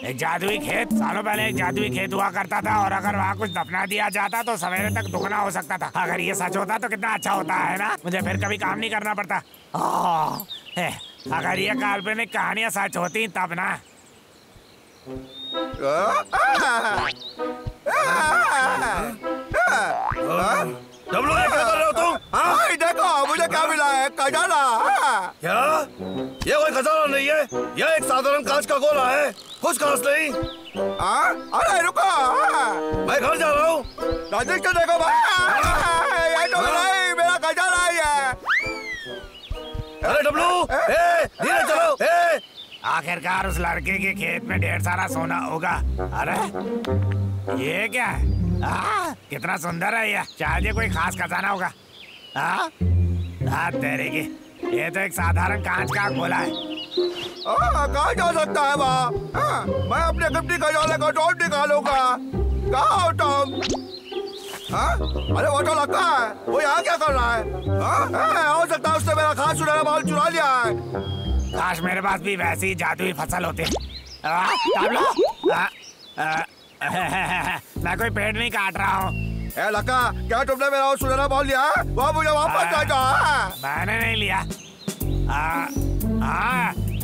एक जादुई खेत, सालों पहले एक जादुई खेत हुआ करता था और अगर वहाँ कुछ दफना दिया जाता तो सवेरे तक दुगना हो सकता था। अगर ये सच होता तो कितना अच्छा होता है ना, मुझे फिर कभी काम नहीं करना पड़ता। अगर ये काल्पनिक कहानियाँ सच होती तब ना। डब्लू, क्या कर रहे हो तुम? देखो मुझे क्या मिला है, खजाना। क्या? ये कोई खजाना नहीं है, यह एक साधारण कांच का गोला है, कुछ खास नहीं। अरे रुको, मैं घर जा रहा हूँ। नजदीक से देखो भाई, ये तो नहीं, मेरा खजाना ही है। अरे डब्लू, धीरे चलो। आखिरकार उस लड़के के खेत में ढेर सारा सोना होगा। अरे ये क्या है? कितना सुंदर है ये, शायद ये कोई खास खजाना होगा। तेरे की, ये तो एक साधारण कांच का गोला है। कहाँ जा सकता है वहाँ? मैं अपने गिफ्टी खजाने का ढोल निकालूंगा। कहाँ हो तुम? अरे वो तो लगता है वो यहाँ क्या कर रहा है? हो सकता है उसने मेरा खास सुनहरा बाल चुरा लिया है। काश मेरे पास भी वैसी जादुई फसल होती। मैं कोई पेड़ नहीं काट रहा हूँ। लका, क्या तुमने मेरा वो सुनहरा बाल लिया है? वो मुझे वापस दे दो। मैंने नहीं लिया।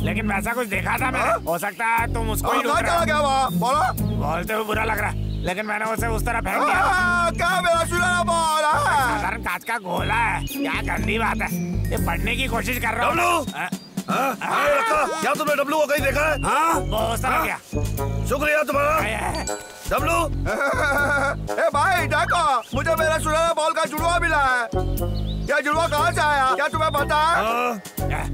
लेकिन वैसा कुछ देखा था मैंने। हो सकता है तुम उसको ही चला गया वहाँ। बोलो। बोलते हुए बुरा लग रहा है, लेकिन मैंने उसे उस तरह फेंक दिया। क्या मेरा सुनहरा बाल? साधारण कांच का गोला है, क्या गंदी बात है। ये पढ़ने की कोशिश कर रहा हूँ। क्या तुमने डब्लू को कहीं देखा है? वो उस तरह क्या? शुक्रिया तुम्हारा डब्लू। भाई देखो, मुझे मेरा सुनहरा बाल का जुड़वा मिला है। क्या जुड़वा कहाँ से आया, क्या तुम्हें पता है?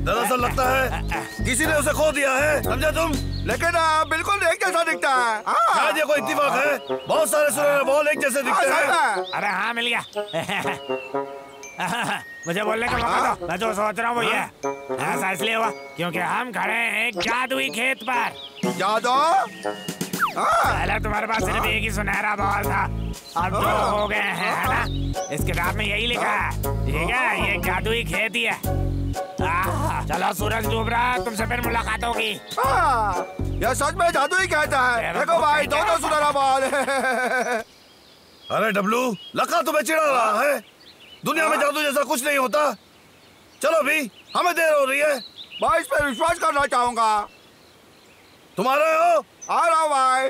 दरअसल लगता है किसी ने उसे खो दिया है, समझे तुम? लेकिन बिल्कुल एक जैसा दिखता है। शायद ये कोई इत्तेफाक है, बहुत सारे सुनहरे बाल एक जैसे दिखते हैं। अरे हाँ, मिल गया। मुझे बोलने का मौका दो, मैं जो सोच रहा हूँ वो ये है। ऐसा इसलिए हुआ क्योंकि हम खड़े हैं एक जादुई खेत पर। जादू? पहले तुम्हारे पास सिर्फ एक ही सुनहरा बाल था, अब दो हो गए हैं, है ना? इस किताब में यही लिखा है, ठीक है? ये जादुई खेत ही है। चलो, सूरज डूब रहा है, तुमसे फिर मुलाकात होगी। यह सच में जादुई कहता है। देखो भाई, दोनों सुनहरा बाल। अरे डब्लू, लका तुम्हें चिढ़ा रहा है। दुनिया में जादू जैसा कुछ नहीं होता। चलो भी, हमें देर हो रही है। मैं इस पर विश्वास करना चाहूंगा। तुम्हारे हो? आ रहा हूँ भाई।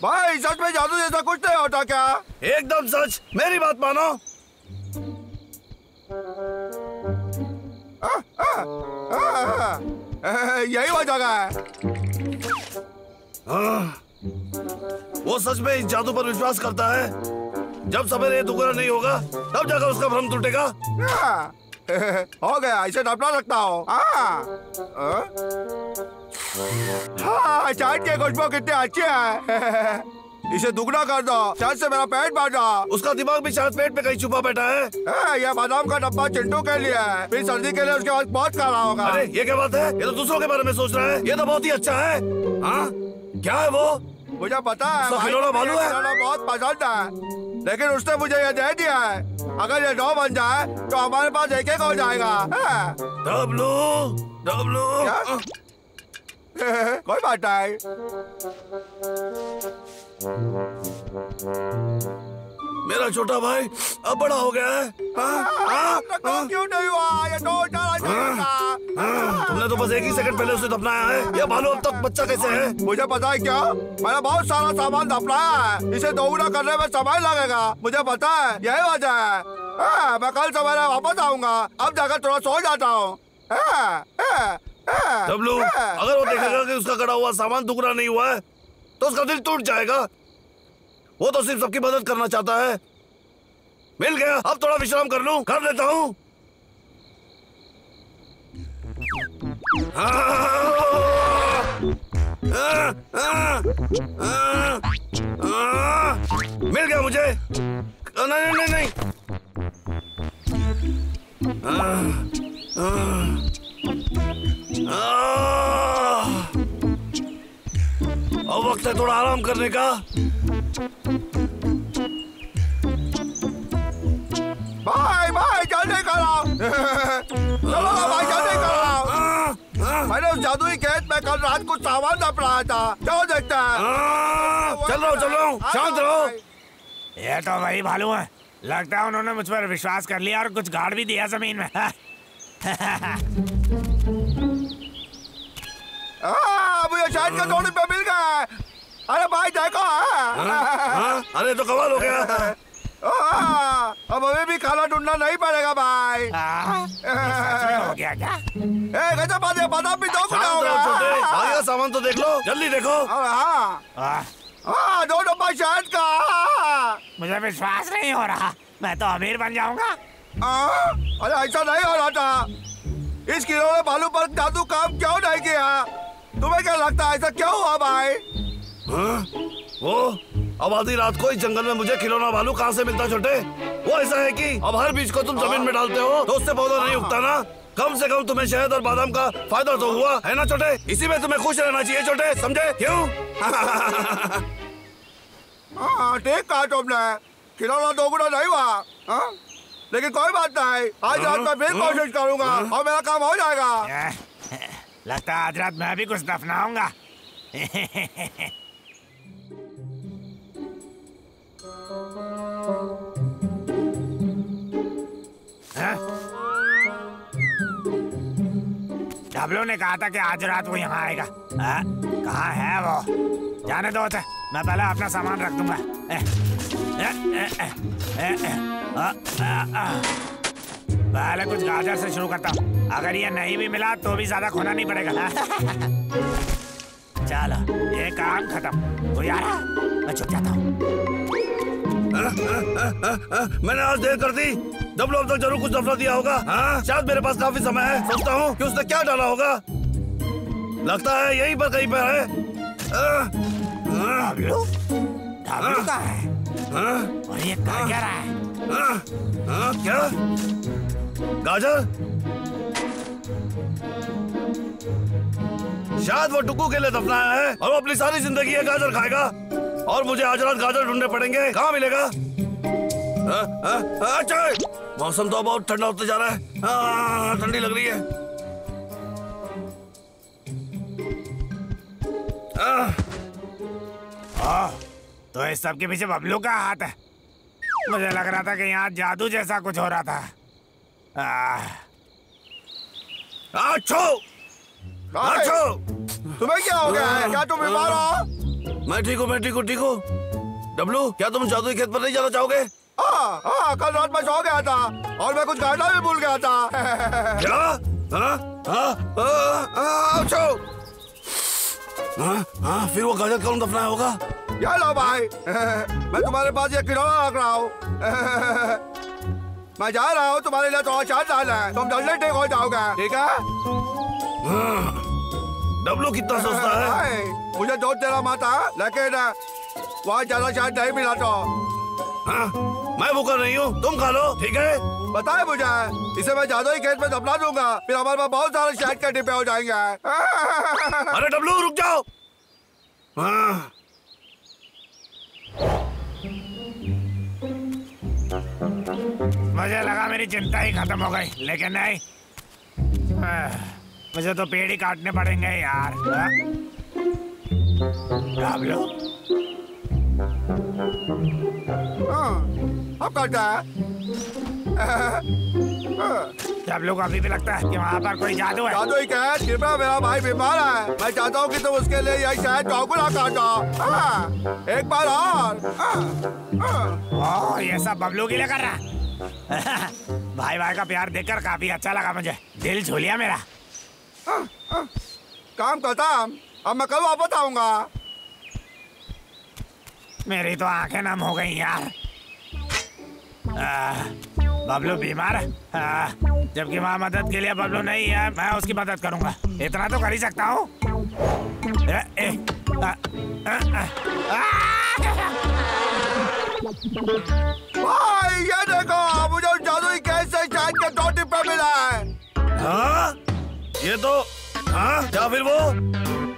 भाई सच में जादू जैसा कुछ नहीं होता क्या? एकदम सच, मेरी बात मानो। यही वो जगह है। वो सच में इस जादू पर विश्वास करता है। जब सवेरे दुगना नहीं होगा तब जाकर उसका भ्रम टूटेगा। हो गया, इसे दबना सकता हो। चाट की खुशबू कितनी अच्छी है। इसे दुगना कर दो, शायद से मेरा पेट भर जाए। उसका दिमाग भी शायद पेट पे कहीं छुपा बैठा है। यह बादाम का डब्बा चिंटू के लिए है, फिर सर्दी के लिए उसके पास बहुत खाना होगा। अरे ये क्या बात है? ये तो दूसरों के बारे में सोच रहा है। ये तो बहुत ही अच्छा है। क्या है वो? मुझे पता है, खिलौना भालू है। बहुत पसंद है, लेकिन उसने मुझे ये दे दिया है। अगर ये 9 बन जाए तो हमारे पास एक हो जाएगा। W, W. कोई बात नहीं। मेरा छोटा भाई अब बड़ा हो गया है। क्यों नहीं हुआ? ये तो तुमने तो बस एक ही सेकंड पहले उसे दफनाया है। ये भालू अब तक बच्चा कैसे है? मुझे पता है क्या, मैंने बहुत सारा सामान दफनाया है। इसे दोगुना करने में समय लगेगा, मुझे पता है, यही वजह है। मैं कल सवेरे वापस आऊंगा। अब जाकर थोड़ा सो जाता हूँ। डब्लू, अगर वो देखेगा कि उसका गड़ा हुआ सामान दुगना नहीं हुआ है तो उसका दिल टूट जाएगा। वो तो सिर्फ सबकी मदद करना चाहता है। मिल गया, अब थोड़ा विश्राम कर लूं, कर लेता हूँ। मिल गया मुझे। नहीं नहीं नहीं। अब वक्त है थोड़ा आराम करने का। भाई जल्दी करो। चलो भाई जल्दी करो। मैंने उस जादुई खेत में कल रात को सामान दफनाया था। चलो देखते हैं। चल रहा हूँ, शांत रहो। ये तो वही भालू है। लगता है उन्होंने मुझ पर विश्वास कर लिया और कुछ गाड़ भी दिया जमीन में। मुझे शहद का टोकरी पे मिल गया। अरे भाई देखो। अरे तो कमाल हो गया। अब हमें भी खाना ढूंढना नहीं पड़ेगा भाई। हो गया क्या? बादाम भी दो। आगे का सामान तो देख लो, जल्दी देखो। दो डब्बा शहद का। मुझे विश्वास नहीं हो रहा, मैं तो अमीर बन जाऊंगा। अरे ऐसा नहीं हो रहा था। इस खिलौने भालू पर जादू काम क्यों नहीं किया? तुम्हें क्या लगता है ऐसा क्यों हुआ भाई? वो अब आधी रात को इस जंगल में मुझे खिलौना भालू कहाँ से मिलता छोटे? वो ऐसा है कि अब हर बीज को तुम जमीन में डालते हो तो उससे पौधा नहीं उगता ना। कम से कम तुम्हें शहद और बादाम का फायदा तो हुआ है ना छोटे? इसी में तुम्हें खुश रहना चाहिए छोटे, समझे? क्यों? ठीक कहा तुमने। खिलौना दोगुना नहीं हुआ, लेकिन कोई बात नहीं। आज रात मैं फिर कोशिश करूंगा और मेरा काम हो जाएगा। लगता है आज रात मैं भी कुछ दफनाऊंगा। डब्लू ने कहा था कि आज रात वो यहाँ आएगा। कहाँ है वो? जाने दो उसे, मैं पहले अपना सामान रख दूंगा। पहले कुछ गाजर से शुरू करता हूँ। अगर ये नहीं भी मिला तो भी ज्यादा खोना नहीं पड़ेगा। चलो ये काम खत्म हो यार, मैं छुप जाता हूँ। मैंने आज देर कर दी। डब्लू अब तक जरूर कुछ दफना दिया होगा। शायद मेरे पास काफी समय है, सोचता हूँ कि उसने क्या डाला होगा। लगता है यहीं पर कहीं पर है। डब्लू कहाँ है? और ये कर क्या रहा है? क्या गाजर? शायद वो टुकू के लिए दफनाया है और वो अपनी सारी जिंदगी ये गाजर खाएगा और मुझे आज रात गाजर ढूंढने पड़ेंगे। कहाँ मिलेगा? अच्छा, मौसम तो बहुत ठंडा होते जा रहा है। ठंडी लग रही है। तो इस सब के पीछे बबलू का हाथ है। मुझे लग रहा था कि यहाँ जादू जैसा कुछ हो रहा था। तुम्हें क्या हो गया है? क्या तुम बीमार हो? मैं ठीक हूँ। डब्लू, क्या तुम जादुई खेत पर नहीं जाना चाहोगे? कल रात मैं सो गया था और मैं कुछ गाना भी भूल गया था। क्या? फिर वो गाजर कौन दफनाया होगा? ये लो भाई, मैं तुम्हारे पास ये खिलौना रख रहा हूँ। मैं जा रहा हूँ, तुम्हारे लिए थोड़ा चार्ज डालना है, तुम जल्दी ठीक हो जाओगे, ठीक है? डब्लू कितना सोचता है? मुझे दोस्त देना माता, लेकिन वहाँ ज्यादा चार्ज नहीं मिला तो। मैं भूखा नहीं हूँ, तुम खा लो, ठीक है? बताए मुझे, इसे मैं जादुई खेत में दफना दूंगा, फिर हमारे पास बहुत सारे शहद के डिब्बे हो जाएंगे। अरे डब्लू रुक जाओ। मुझे लगा मेरी चिंता ही खत्म हो गई, लेकिन नहीं। मुझे तो पेड़ ही काटने पड़ेंगे यार। डब्लू, अब करता है। डब्लू को अभी भी लगता है कि वहाँ पर कोई जादू है। जादू ही क्या? कृपया, मेरा भाई बीमार है, मैं चाहता हूँ कि तुम उसके लिए यही शहद चौगुना काटो। एक बार और। ओह, ये सब बबलू के लिए कर रहा। भाई का प्यार देखकर काफी अच्छा लगा मुझे, दिल छू लिया मेरा। काम खत्म, अब मैं कल वापस आऊंगा। मेरी तो आंखें नम हो गई यार। बबलू बीमार है, जबकि वहाँ मदद के लिए बबलू नहीं है। मैं उसकी मदद करूंगा, इतना तो कर ही सकता हूँ। भाई ये देखो, मुझे जादुई कैसे शहद के 2 डिब्बे मिला है। ये तो क्या फिर वो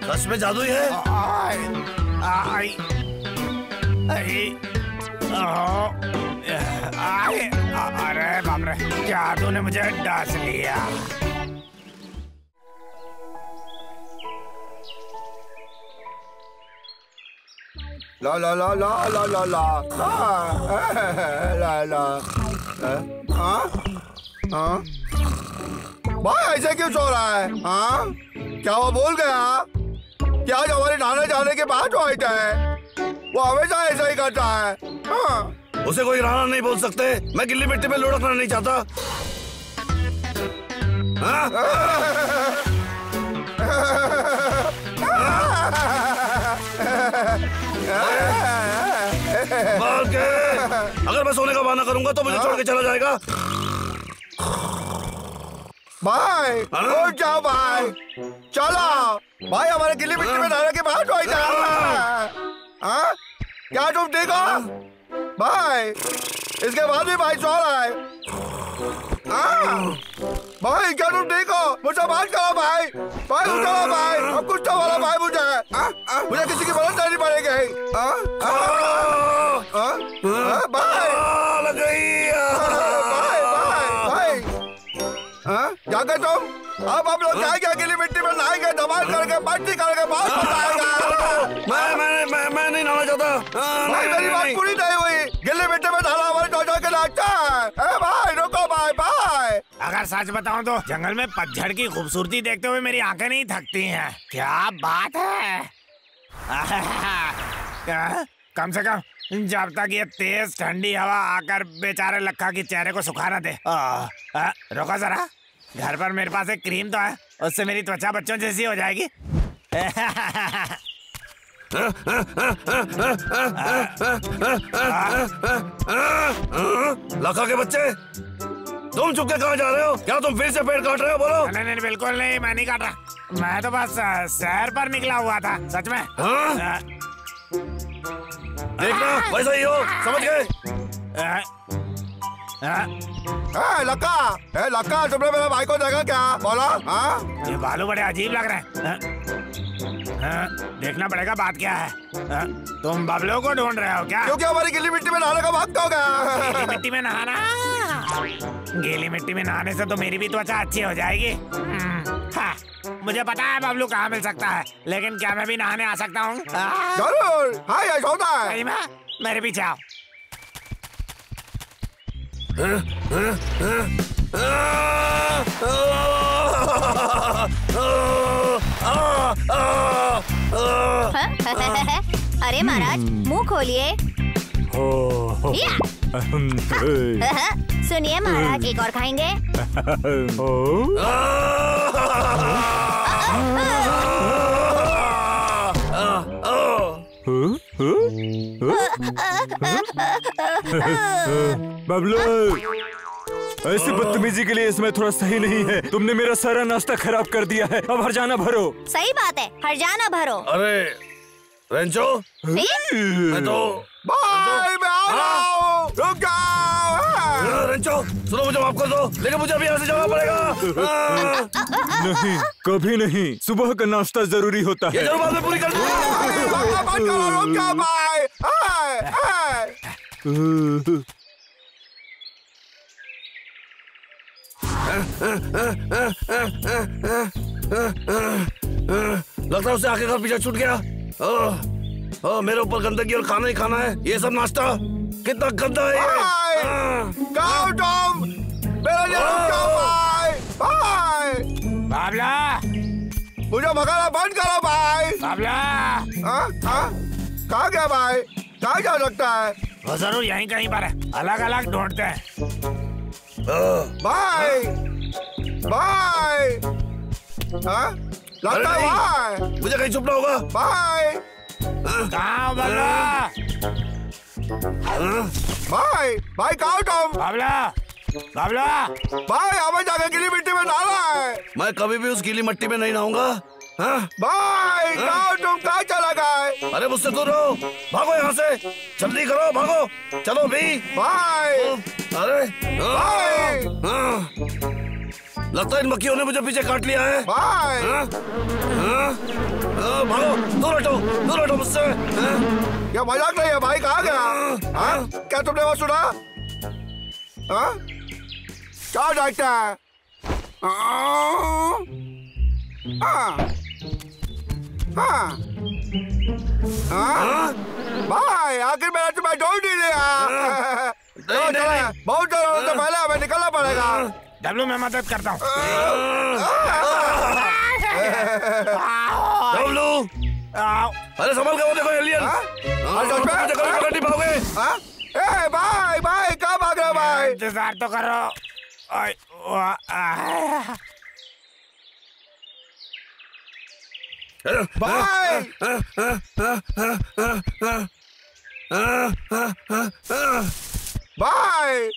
सच में जादुई है? अरे बाप रे, जादू ने मुझे डांस लिया। ला ला ला ला ला ला ला ला ला हाँ हाँ भाई ऐसे क्यों सो रहा है? हाँ क्या वो भूल गया कि आज हमारे नहाने जाने के बाद वो आता है? वो हमेशा ऐसा ही करता है। हाँ उसे कोई राणा नहीं बोल सकते। मैं गिल्ली मिट्टी में लुढ़कना नहीं चाहता। हाँ? अगर मैं सोने का बहाना करूंगा तो मुझे छोड़ के चला जाएगा। भाई उठ जाओ भाई, चलो भाई, हमारे गिल्ली मिट्टी में नहाने के बाद हो जाएगा। हाँ क्या तुम ठीक हो भाई? इसके बाद भी भाई सो रहा है। भाई क्या तुम ठीक हो? मुझसे बात करो भाई। भाई उठो भाई, अब कुछ तो बोलो भाई मुझे। मुझे किसी की मदद नहीं पड़ेगी। भाई लग गई। भाई भाई भाई जाके तुम अब हम लोग जाएंगे गिल्ली मिट्टी में नहाएंगे, धमाल करके पार्टी करके बहुत मजा आएगा। मैं नहीं नहाना चाहता। भाई मेरी बात पूरी नहीं हुई। गिल्ली मिट्टी में नहाना हमारे चौचो के लिए अच्छा है। भाई रुको भाई भाई। अगर सच बताऊं तो जंगल में पतझड़ की खूबसूरती देखते हुए मेरी आंखें नहीं थकती हैं। क्या बात है। कम से कम जब तक ये तेज ठंडी हवा आकर बेचारे लक्का के चेहरे को सुखा न दे। रुको जरा, घर पर मेरे पास एक क्रीम तो है, उससे मेरी त्वचा बच्चों जैसी हो जाएगी। लखा के बच्चे, तुम चुप के कहाँ जा रहे हो? क्या तुम फिर से पेड़ काट रहे हो? बोलो। नहीं नहीं बिल्कुल नहीं, मैं नहीं काट रहा। मैं तो बस शहर पर निकला हुआ था। सच में। देखना वैसा ही हो, समझ गए? लक्का तुमने मेरे भाई को देखा क्या? बोलो। ये बालू बड़े अजीब लग रहे हैं। देखना पड़ेगा बात क्या है। तुम बबलों को ढूंढ रहे हो क्या? क्योंकि हमारी गिल्ली मिट्टी में नहाने का वक्त हो गया। गीली मिट्टी में नहाना? गीली मिट्टी में नहाने से तो मेरी भी त्वचा अच्छी हो जाएगी। हाँ, मुझे पता है बबलू कहाँ मिल सकता है, लेकिन क्या मैं भी नहाने आ सकता हूँ? जरूर। हाँ ये होता है। सही में? मेरे पीछे आओ। अरे महाराज मुंह खोलिए। सुनिए महाराज, एक और खाएंगे? बबलू, ऐसी बदतमीजी के लिए इसमें थोड़ा सही नहीं है। तुमने मेरा सारा नाश्ता खराब कर दिया है। अब हरजाना भरो। सही बात है, हरजाना भरो। अरे रेंचो, मैं तो भाई मैं आ रहा हूँ, रुक जाओ। रेंचो सुनो, मुझे माफ कर दो, लेकिन मुझे अभी यहाँ से जाना पड़ेगा। नहीं, कभी नहीं। सुबह का नाश्ता जरूरी होता ये है। जरूर बाद में पूरी कर दूंगा। रुक जाओ भाई। लगता है उसे आगे का पीछा छूट गया। मेरे ऊपर गंदगी और खाना ही खाना है। ये सब नाश्ता कितना गंदा है ये। तुम मेरा भाई। बाबला, मुझे भगाना बंद करो भाई। बाबला। कहाँ गया भाई? कहाँ जा सकता है? वो जरूर यहीं कहीं पर है, अलग अलग ढूंढते हैं। भाई भाई लगता है भाई। मुझे कहीं छुपना होगा। भाई कहाँ बाबला? भाई भाई कहाँ तुम? बाबला, बाबला। भाई हमें जाकर गिल्ली मिट्टी में डाला है। मैं कभी भी उस गीली मिट्टी में नहीं नहाऊंगा। भाई कहाँ तुम? कहाँ चला गए? अरे मुझसे दूर रहो, भागो यहाँ से, जल्दी करो, भागो, चलो भी। भाई अरे भाई लगता है इन मक्खियों ने मुझे पीछे काट लिया है। भाई भागो, दूर हटो मुझसे। क्या मजाक नहीं है भाई? कहाँ गया? क्या तुमने वो सुना? क्या देखता है? हाँ? भाई आखिर मैंने तुम्हें ढूंढ ही लिया। चलो चलो, बहुत देर होने से पहले हमें निकलना पड़ेगा। डब्लू मैं मदद करता हूँ। डब्लू, अरे संभल के, वो देखो एलियन। मुझे कभी पकड़ नहीं पाओगे। ए भाई भाई कहाँ भाग रहे हो भाई? इंतजार तो करो। भाई भाई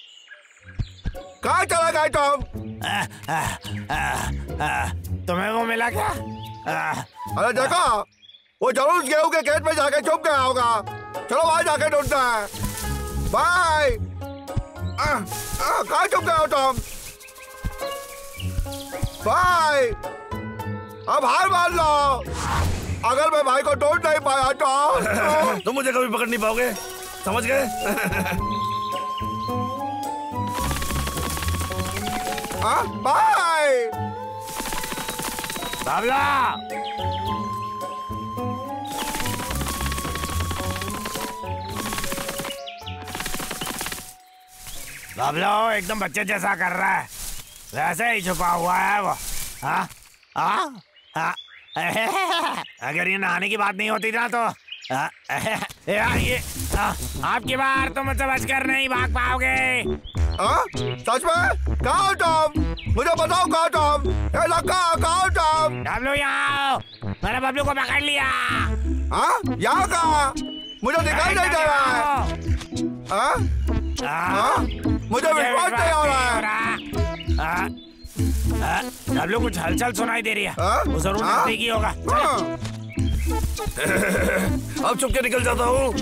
कहाँ चला गए तुम? तुम्हें वो मिला क्या? अरे देखो, वो जरूर गेहूं के खेत में जाके छुप गया होगा। चलो वहां जाके ढूंढते हैं। भाई कहाँ छुप गए हो तुम? भाई अब हार मान लो। अगर मैं भाई को ढूंढ नहीं पाया तो तुम मुझे कभी पकड़ नहीं पाओगे, समझ गए? भाई बाबला, बाबला एकदम बच्चे जैसा कर रहा है, वैसे ही छुपा हुआ है वो। हाँ हाँ हाँ। अगर ये नहाने की बात नहीं होती ना तो ये आपकी बार तो मुझसे बचकर नहीं भाग पाओगे। सच में? कहाँ हो तुम? मुझे बताओ कहाँ तुम? कहाँ हो तुम? डब्लू यहाँ आओ, मैंने बबलू को पकड़ लिया। यहाँ कहाँ? मुझे दिखाई नहीं दे रहा है। मुझे विश्वास नहीं हो रहा है। डब्लू कुछ हलचल सुनाई दे रही है, वो जरूर नजदीकी होगा। अब चुप के निकल जाता हूँ।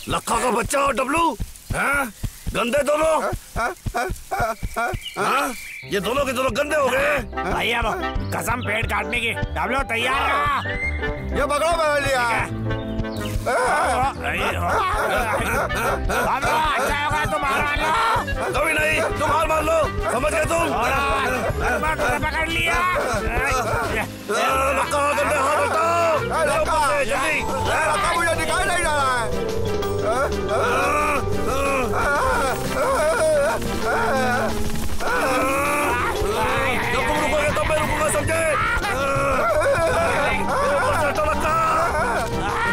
लक्का का बच्चा और डब्लू, गंदे दोनों। ये दोनों के दोनों गंदे हो गए। भैया वो कसम पेड़ काटने की। डब्लू तैयार रहो। ये पकड़ो मैंने लिया। अच्छा होगा तुम हार लो। कभी नहीं, तुम हार मान लो, समझ गए तुम? पकड़ लिया। लक्का गंदे हाथ हटाओ। जल्दी, लक्का मुझे दिखाई नहीं दे रहा है। जब तुम रुकोगे तब मैं रुकूंगा, समझे?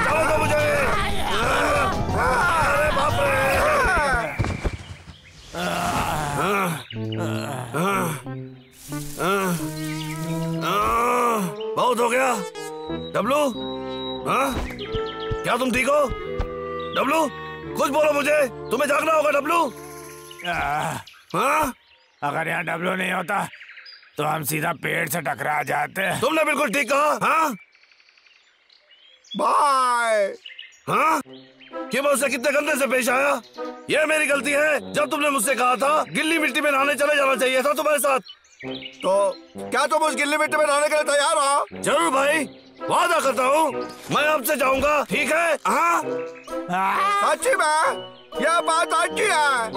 चलो दो मुझे। अरे बाप रे। बहुत हो गया। डब्लू, क्या तुम ठीक हो? डब्लू कुछ बोलो मुझे, तुम्हें जागना होगा। डब्लू, अगर यहाँ डब्लू नहीं होता तो हम सीधा पेड़ से टकरा जाते। तुमने बिल्कुल ठीक कहा। भाई कि मैं उससे कितने गंदे से पेश आया। ये मेरी गलती है। जब तुमने मुझसे कहा था गिल्ली मिट्टी में नहाने चले जाना चाहिए था तुम्हारे साथ, तो क्या तुम उस गिल्ली मिट्टी में नहाने के लिए तैयार हो? जरूर भाई, वादा करता हूँ मैं आपसे जाऊंगा, ठीक है? सच्ची में? यह बात अच्छी है।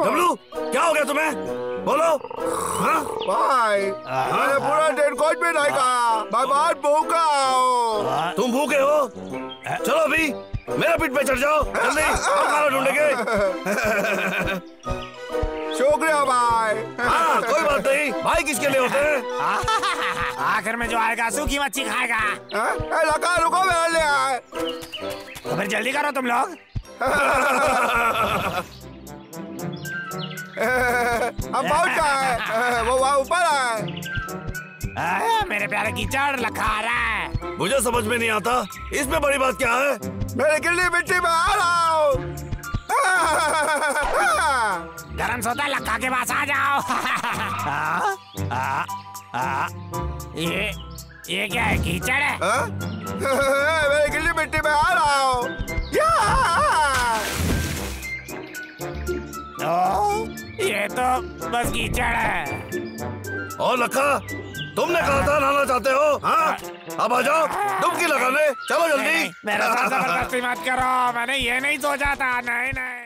डब्लू क्या हो गया तुम्हें, बोलो। भाई मैंने पूरा दिन कुछ भी नहीं कहा, मैं बहुत भूखा हूँ। तुम भूखे हो? चलो अभी मेरे पीठ पे चढ़ जाओ, जल्दी खाना ढूंढेंगे। शुक्रिया भाई। कोई बात नहीं, भाई किसके लिए होते हैं? आखिर में जो आएगा सूखी मच्छी खाएगा। लगा रुको, मेरे लिए आए। तो फिर जल्दी करो तुम लोग। हम पहुंच गए, वो वहाँ ऊपर है। मेरे प्यारे कीचड़ लखा आ रहा है। मुझे समझ में नहीं आता इसमें बड़ी बात क्या है। मेरे गिल्ली मिट्टी में आ रहा हूँ। गरम सोता लखा के पास आ जाओ। ये क्या है, कीचड़ है? मेरे गिल्ली मिट्टी में आ रहा हूँ। ये तो बस कीचड़ है। और लखा, तुमने कहा था नहाना चाहते हो। अब आ जाओ डुबकी लगाने, चलो जल्दी। मेरे साथ जबरदस्ती मत करो, मैंने ये नहीं सोचा था। नहीं नहीं।